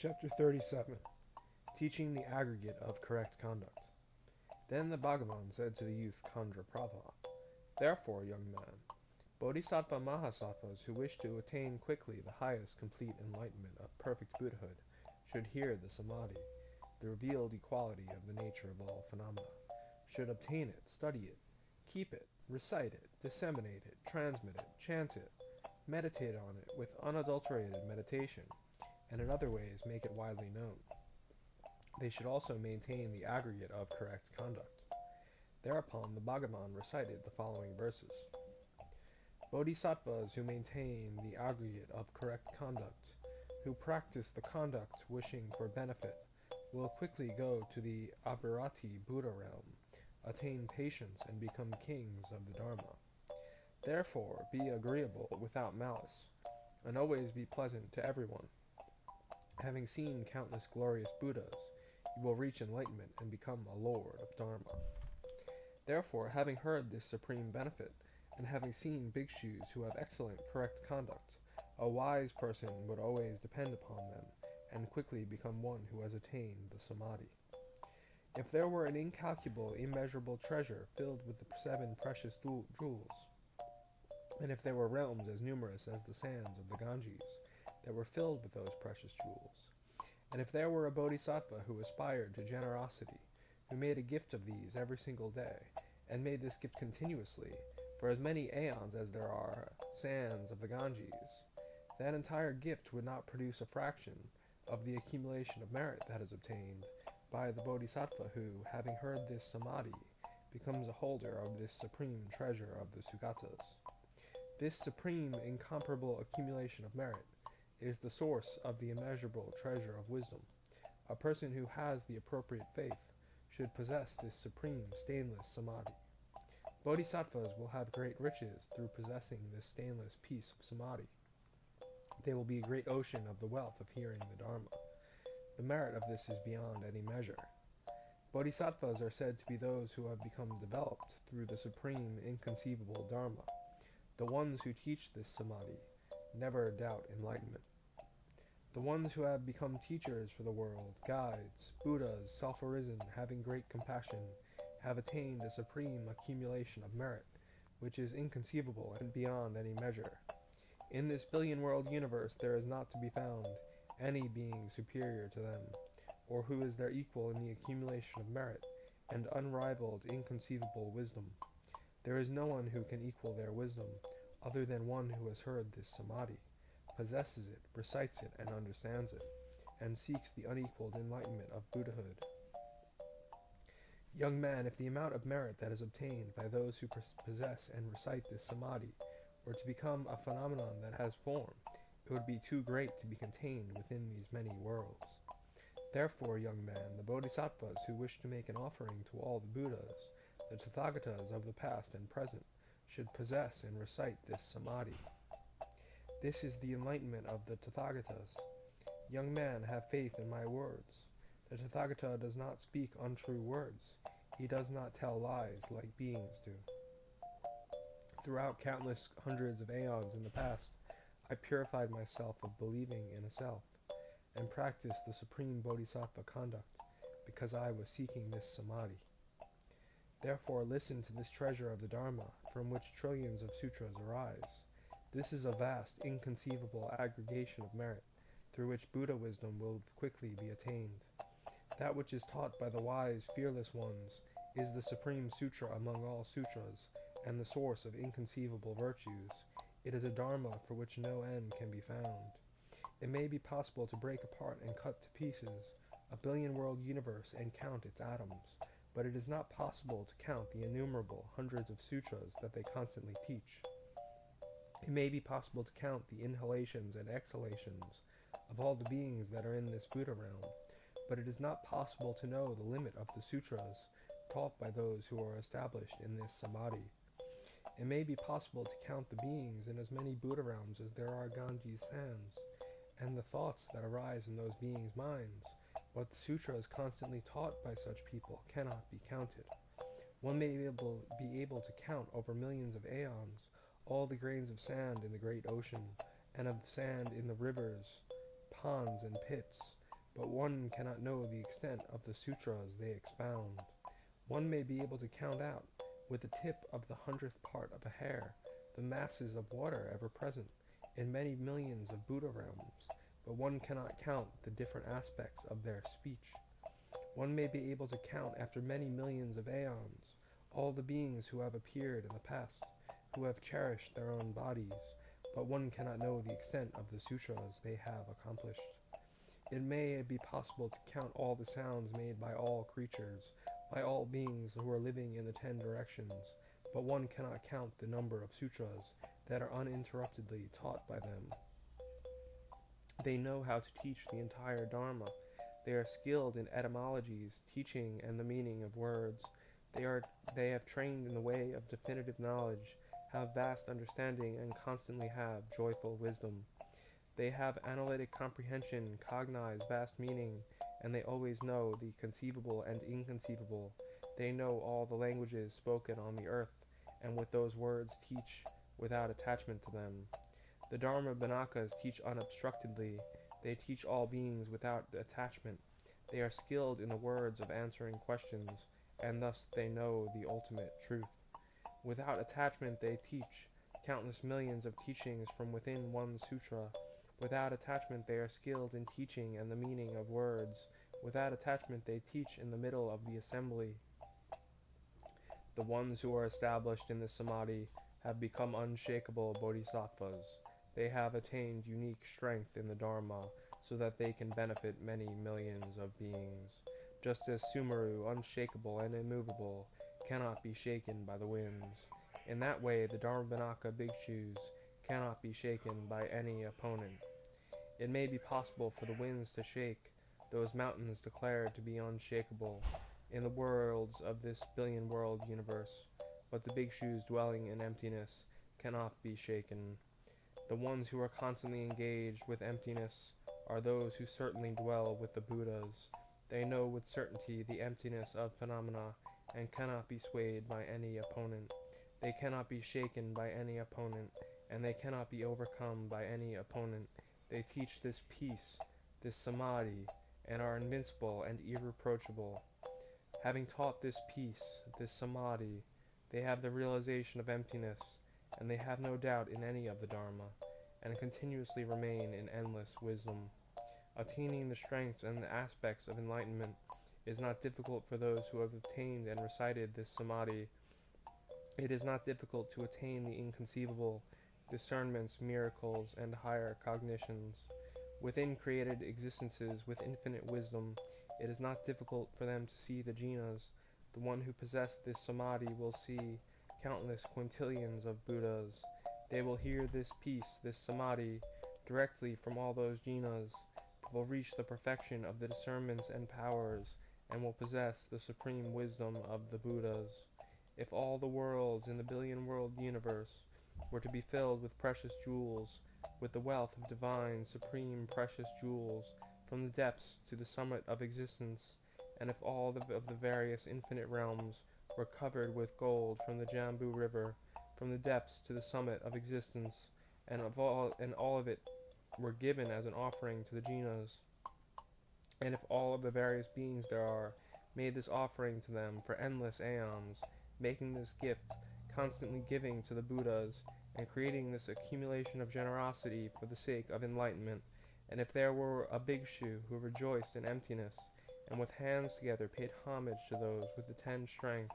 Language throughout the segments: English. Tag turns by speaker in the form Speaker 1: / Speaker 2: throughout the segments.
Speaker 1: Chapter 37. Teaching the Aggregate of Correct Conduct. Then the Bhagavan said to the youth Kandraprabha, "Therefore, young man, Bodhisattva Mahasattvas who wish to attain quickly the highest complete enlightenment of perfect Buddhahood should hear the Samadhi, the revealed equality of the nature of all phenomena, should obtain it, study it, keep it, recite it, disseminate it, transmit it, chant it, meditate on it with unadulterated meditation, and in other ways make it widely known. They should also maintain the aggregate of correct conduct." Thereupon the Bhagavan recited the following verses. Bodhisattvas who maintain the aggregate of correct conduct, who practice the conduct wishing for benefit, will quickly go to the Abhirati Buddha realm, attain patience, and become kings of the Dharma. Therefore, be agreeable without malice, and always be pleasant to everyone. Having seen countless glorious Buddhas, you will reach enlightenment and become a lord of Dharma. Therefore, having heard this supreme benefit, and having seen bhikshus who have excellent correct conduct, a wise person would always depend upon them, and quickly become one who has attained the Samadhi. If there were an incalculable, immeasurable treasure filled with the 7 precious jewels, and if there were realms as numerous as the sands of the Ganges that were filled with those precious jewels, and if there were a bodhisattva who aspired to generosity, who made a gift of these every single day, and made this gift continuously, for as many aeons as there are sands of the Ganges, that entire gift would not produce a fraction of the accumulation of merit that is obtained by the bodhisattva who, having heard this samadhi, becomes a holder of this supreme treasure of the Sugatas. This supreme, incomparable accumulation of merit is the source of the immeasurable treasure of wisdom. A person who has the appropriate faith should possess this supreme, stainless samadhi. Bodhisattvas will have great riches through possessing this stainless piece of samadhi. They will be a great ocean of the wealth of hearing the Dharma. The merit of this is beyond any measure. Bodhisattvas are said to be those who have become developed through the supreme, inconceivable Dharma. The ones who teach this samadhi never doubt enlightenment. The ones who have become teachers for the world, guides, Buddhas, self-arisen, having great compassion, have attained a supreme accumulation of merit, which is inconceivable and beyond any measure. In this billion-world universe there is not to be found any being superior to them, or who is their equal in the accumulation of merit and unrivaled, inconceivable wisdom. There is no one who can equal their wisdom, other than one who has heard this samadhi, possesses it, recites it, and understands it, and seeks the unequaled enlightenment of Buddhahood. Young man, if the amount of merit that is obtained by those who possess and recite this samadhi were to become a phenomenon that has form, it would be too great to be contained within these many worlds. Therefore, young man, the bodhisattvas who wish to make an offering to all the Buddhas, the Tathagatas of the past and present, should possess and recite this samadhi. This is the enlightenment of the Tathagatas. Young man, have faith in my words. The Tathagata does not speak untrue words. He does not tell lies like beings do. Throughout countless hundreds of aeons in the past, I purified myself of believing in a self, and practiced the supreme bodhisattva conduct, because I was seeking this samadhi. Therefore listen to this treasure of the Dharma, from which trillions of sutras arise. This is a vast, inconceivable aggregation of merit, through which Buddha wisdom will quickly be attained. That which is taught by the wise, fearless ones is the supreme sutra among all sutras, and the source of inconceivable virtues. It is a dharma for which no end can be found. It may be possible to break apart and cut to pieces a billion-world universe and count its atoms, but it is not possible to count the innumerable hundreds of sutras that they constantly teach. It may be possible to count the inhalations and exhalations of all the beings that are in this Buddha realm, but it is not possible to know the limit of the sutras taught by those who are established in this samadhi. It may be possible to count the beings in as many Buddha realms as there are Ganges sands, and the thoughts that arise in those beings' minds. What the sutras constantly taught by such people cannot be counted. One may be able to count over millions of aeons all the grains of sand in the great ocean, and of sand in the rivers, ponds, and pits, but one cannot know the extent of the sutras they expound. One may be able to count out, with the tip of the 100th part of a hair, the masses of water ever present in many millions of Buddha realms, but one cannot count the different aspects of their speech. One may be able to count after many millions of aeons all the beings who have appeared in the past, who have cherished their own bodies, but one cannot know the extent of the sutras they have accomplished. It may be possible to count all the sounds made by all creatures, by all beings who are living in the 10 directions, but one cannot count the number of sutras that are uninterruptedly taught by them. They know how to teach the entire Dharma. They are skilled in etymologies, teaching, and the meaning of words. They have trained in the way of definitive knowledge, have vast understanding, and constantly have joyful wisdom. They have analytic comprehension, cognize vast meaning, and they always know the conceivable and inconceivable. They know all the languages spoken on the earth, and with those words teach without attachment to them. The Dharma Bhanakas teach unobstructedly. They teach all beings without attachment. They are skilled in the words of answering questions, and thus they know the ultimate truth. Without attachment they teach countless millions of teachings from within one sutra. Without attachment they are skilled in teaching and the meaning of words. Without attachment they teach in the middle of the assembly. The ones who are established in this samadhi have become unshakable bodhisattvas. They have attained unique strength in the Dharma so that they can benefit many millions of beings. Just as Sumeru, unshakable and immovable, cannot be shaken by the winds. In that way, the Dharmabhanaka bhikshus cannot be shaken by any opponent. It may be possible for the winds to shake those mountains declared to be unshakable in the worlds of this billion-world universe, but the bhikshus dwelling in emptiness cannot be shaken. The ones who are constantly engaged with emptiness are those who certainly dwell with the Buddhas. They know with certainty the emptiness of phenomena and cannot be swayed by any opponent. They cannot be shaken by any opponent, and they cannot be overcome by any opponent. They teach this peace, this samadhi, and are invincible and irreproachable. Having taught this peace, this samadhi, they have the realization of emptiness, and they have no doubt in any of the Dharma, and continuously remain in endless wisdom. Attaining the strengths and the aspects of enlightenment is not difficult for those who have obtained and recited this samadhi. It is not difficult to attain the inconceivable, discernments, miracles, and higher cognitions. Within created existences with infinite wisdom, it is not difficult for them to see the jhanas. The one who possessed this samadhi will see countless quintillions of Buddhas. They will hear this peace, this samadhi, directly from all those jhanas, will reach the perfection of the discernments and powers, and will possess the supreme wisdom of the Buddhas. If all the worlds in the billion-world universe were to be filled with precious jewels, with the wealth of divine, supreme, precious jewels, from the depths to the summit of existence, and if all of the various infinite realms were covered with gold from the Jambu River, from the depths to the summit of existence, and all of it were given as an offering to the jhanas, and if all of the various beings there are made this offering to them for endless aeons, making this gift, constantly giving to the Buddhas, and creating this accumulation of generosity for the sake of enlightenment, and if there were a bhikshu who rejoiced in emptiness, and with hands together paid homage to those with the 10 strengths,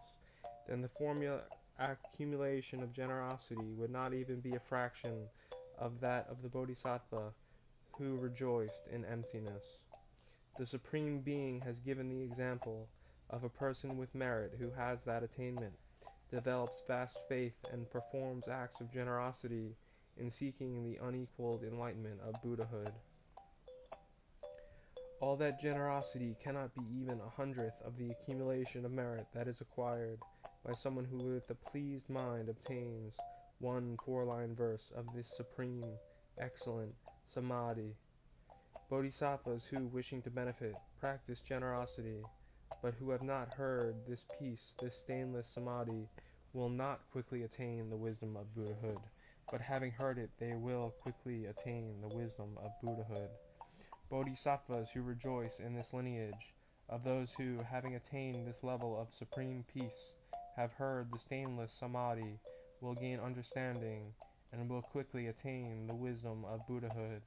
Speaker 1: then the accumulation of generosity would not even be a fraction of that of the bodhisattva who rejoiced in emptiness. The Supreme Being has given the example of a person with merit who has that attainment, develops vast faith, and performs acts of generosity in seeking the unequaled enlightenment of Buddhahood. All that generosity cannot be even 100th of the accumulation of merit that is acquired by someone who with a pleased mind obtains one 4-line verse of this supreme, excellent samadhi. Bodhisattvas who, wishing to benefit, practice generosity, but who have not heard this peace, this stainless samadhi, will not quickly attain the wisdom of Buddhahood, but having heard it, they will quickly attain the wisdom of Buddhahood. Bodhisattvas who rejoice in this lineage of those who, having attained this level of supreme peace, have heard the stainless Samadhi, will gain understanding and will quickly attain the wisdom of Buddhahood.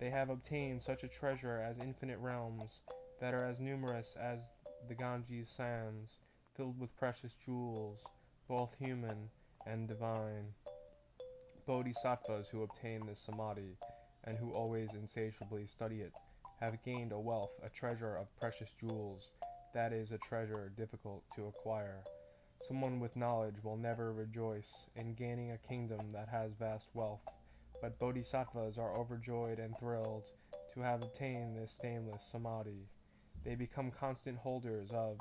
Speaker 1: They have obtained such a treasure as infinite realms that are as numerous as the Ganges sands, filled with precious jewels, both human and divine. Bodhisattvas who obtain this samadhi, and who always insatiably study it, have gained a wealth, a treasure of precious jewels, that is, a treasure difficult to acquire. Someone with knowledge will never rejoice in gaining a kingdom that has vast wealth, but bodhisattvas are overjoyed and thrilled to have obtained this stainless samadhi. They become constant holders of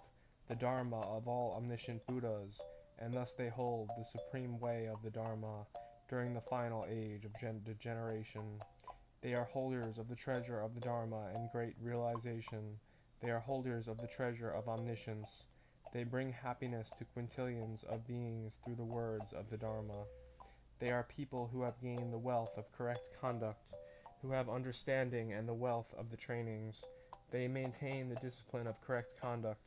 Speaker 1: the Dharma of all omniscient Buddhas, and thus they hold the supreme way of the Dharma during the final age of degeneration. They are holders of the treasure of the Dharma in great realization. They are holders of the treasure of omniscience. They bring happiness to quintillions of beings through the words of the Dharma. They are people who have gained the wealth of correct conduct, who have understanding and the wealth of the trainings. They maintain the discipline of correct conduct,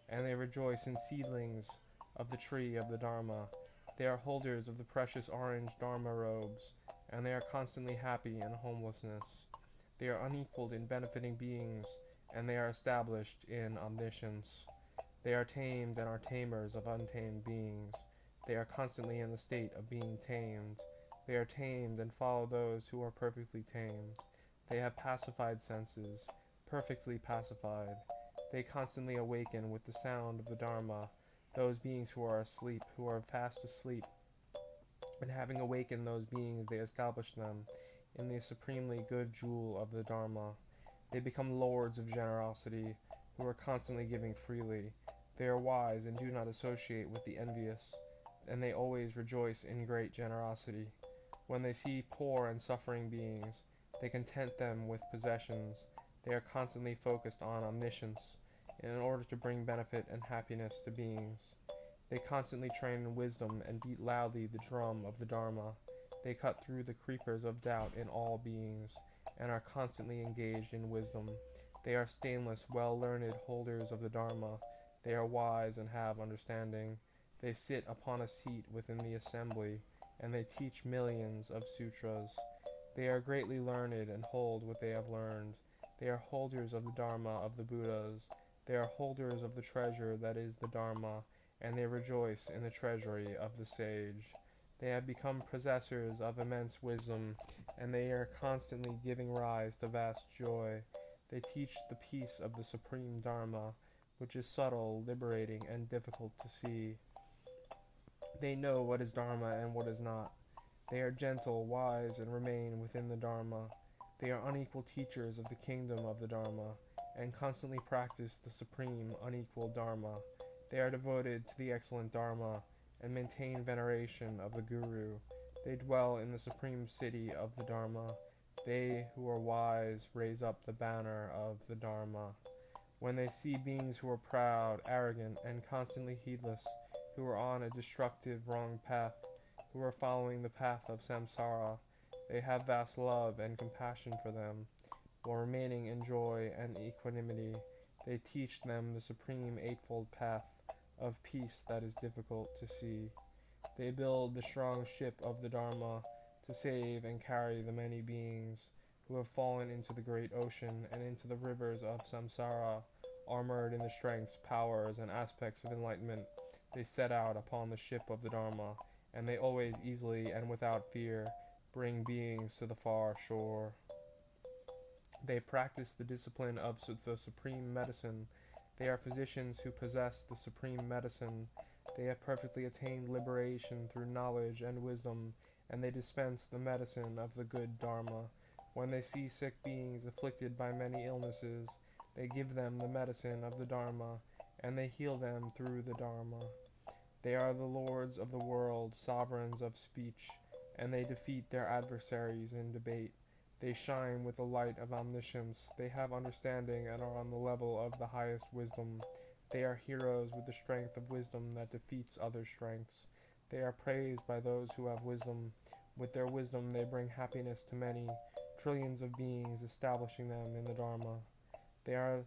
Speaker 1: and they rejoice in seedlings of the tree of the Dharma. They are holders of the precious orange Dharma robes, and they are constantly happy in homelessness. They are unequaled in benefiting beings, and they are established in omniscience. They are tamed and are tamers of untamed beings. They are constantly in the state of being tamed. They are tamed and follow those who are perfectly tamed. They have pacified senses, perfectly pacified. They constantly awaken with the sound of the Dharma, those beings who are asleep, who are fast asleep. And having awakened those beings, they establish them in the supremely good jewel of the Dharma. They become lords of generosity, who are constantly giving freely. They are wise and do not associate with the envious, and they always rejoice in great generosity. When they see poor and suffering beings, they content them with possessions. They are constantly focused on omniscience, in order to bring benefit and happiness to beings. They constantly train in wisdom and beat loudly the drum of the Dharma. They cut through the creepers of doubt in all beings, and are constantly engaged in wisdom. They are stainless, well-learned holders of the Dharma. They are wise and have understanding. They sit upon a seat within the assembly, and they teach millions of sutras. They are greatly learned and hold what they have learned. They are holders of the Dharma of the Buddhas. They are holders of the treasure that is the Dharma, and they rejoice in the treasury of the sage. They have become possessors of immense wisdom, and they are constantly giving rise to vast joy. They teach the peace of the supreme Dharma, which is subtle, liberating, and difficult to see. They know what is Dharma and what is not. They are gentle, wise, and remain within the Dharma. They are unequal teachers of the kingdom of the Dharma, and constantly practice the supreme, unequal Dharma. They are devoted to the excellent Dharma, and maintain veneration of the Guru. They dwell in the supreme city of the Dharma. They who are wise raise up the banner of the Dharma. When they see beings who are proud, arrogant, and constantly heedless, who are on a destructive, wrong path, who are following the path of samsara, they have vast love and compassion for them. While remaining in joy and equanimity, they teach them the supreme eightfold path of peace that is difficult to see. They build the strong ship of the Dharma to save and carry the many beings who have fallen into the great ocean and into the rivers of samsara, armored in the strengths, powers, and aspects of enlightenment. They set out upon the ship of the Dharma, and they always easily and without fear bring beings to the far shore. They practice the discipline of the supreme medicine. They are physicians who possess the supreme medicine. They have perfectly attained liberation through knowledge and wisdom, and they dispense the medicine of the good Dharma. When they see sick beings afflicted by many illnesses, they give them the medicine of the Dharma, and they heal them through the Dharma. They are the lords of the world, sovereigns of speech, and they defeat their adversaries in debate. They shine with the light of omniscience. They have understanding and are on the level of the highest wisdom. They are heroes with the strength of wisdom that defeats other strengths. They are praised by those who have wisdom. With their wisdom they bring happiness to many, trillions of beings, establishing them in the Dharma. They are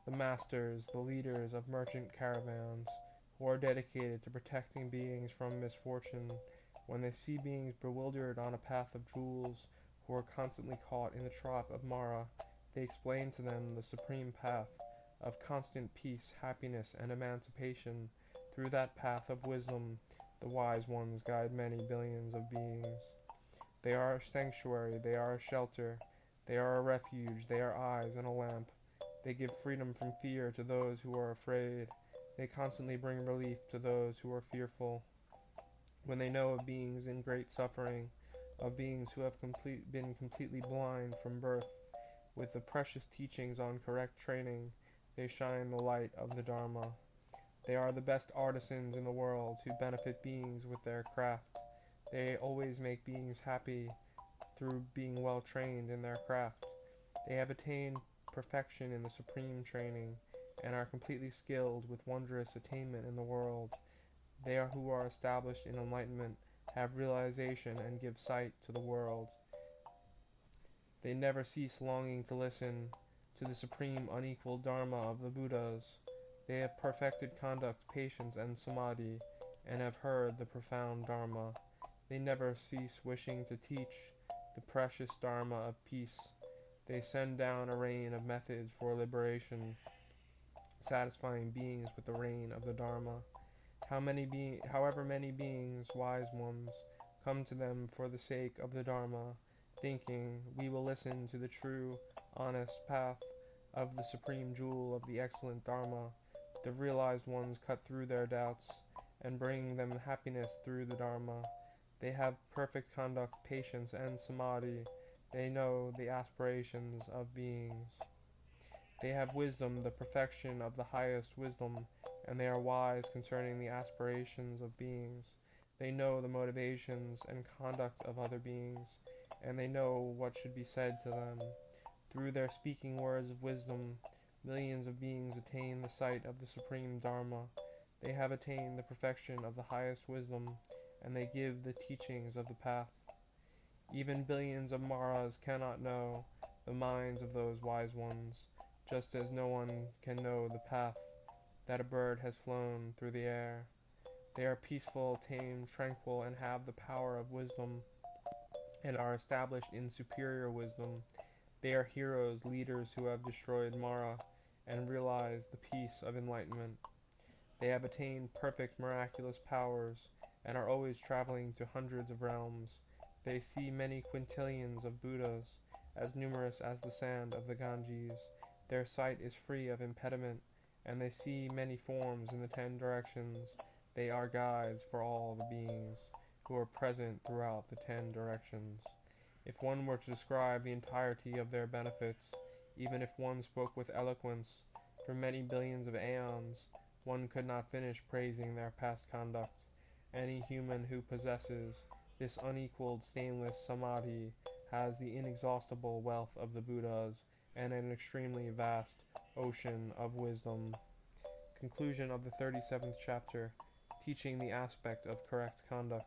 Speaker 1: the masters, the leaders of merchant caravans, who are dedicated to protecting beings from misfortune. When they see beings bewildered on a path of jewels, who are constantly caught in the trap of Mara, they explain to them the supreme path of constant peace, happiness, and emancipation. Through that path of wisdom, the wise ones guide many billions of beings. They are a sanctuary, they are a shelter, they are a refuge, they are eyes and a lamp. They give freedom from fear to those who are afraid. They constantly bring relief to those who are fearful. When they know of beings in great suffering, of beings who have been completely blind from birth, with the precious teachings on correct training, they shine the light of the Dharma. They are the best artisans in the world who benefit beings with their craft. They always make beings happy through being well trained in their craft. They have attained perfection in the supreme training and are completely skilled with wondrous attainment in the world. They are who are established in enlightenment, have realization, and give sight to the world. They never cease longing to listen to the supreme unequaled Dharma of the Buddhas. They have perfected conduct, patience, and samadhi, and have heard the profound Dharma. They never cease wishing to teach the precious Dharma of peace. They send down a rain of methods for liberation, satisfying beings with the rain of the Dharma. However many beings, wise ones, come to them for the sake of the Dharma, thinking, we will listen to the true, honest path of the supreme jewel of the excellent Dharma. The realized ones cut through their doubts and bring them happiness through the Dharma. They have perfect conduct, patience, and samadhi. They know the aspirations of beings. They have wisdom, the perfection of the highest wisdom, and they are wise concerning the aspirations of beings. They know the motivations and conduct of other beings, and they know what should be said to them. Through their speaking words of wisdom, millions of beings attain the sight of the supreme Dharma. They have attained the perfection of the highest wisdom, and they give the teachings of the path. Even billions of Maras cannot know the minds of those wise ones, just as no one can know the path that a bird has flown through the air. They are peaceful, tame, tranquil, and have the power of wisdom, and are established in superior wisdom. They are heroes, leaders who have destroyed Mara and realized the peace of enlightenment. They have attained perfect miraculous powers and are always traveling to hundreds of realms. They see many quintillions of Buddhas, as numerous as the sand of the Ganges. Their sight is free of impediment, and they see many forms in the 10 directions. They are guides for all the beings who are present throughout the 10 directions. If one were to describe the entirety of their benefits, even if one spoke with eloquence, for many billions of aeons, one could not finish praising their past conduct. Any human who possesses this unequaled stainless samadhi has the inexhaustible wealth of the Buddhas and an extremely vast ocean of wisdom. Conclusion of the 37th chapter, teaching the aspect of correct conduct.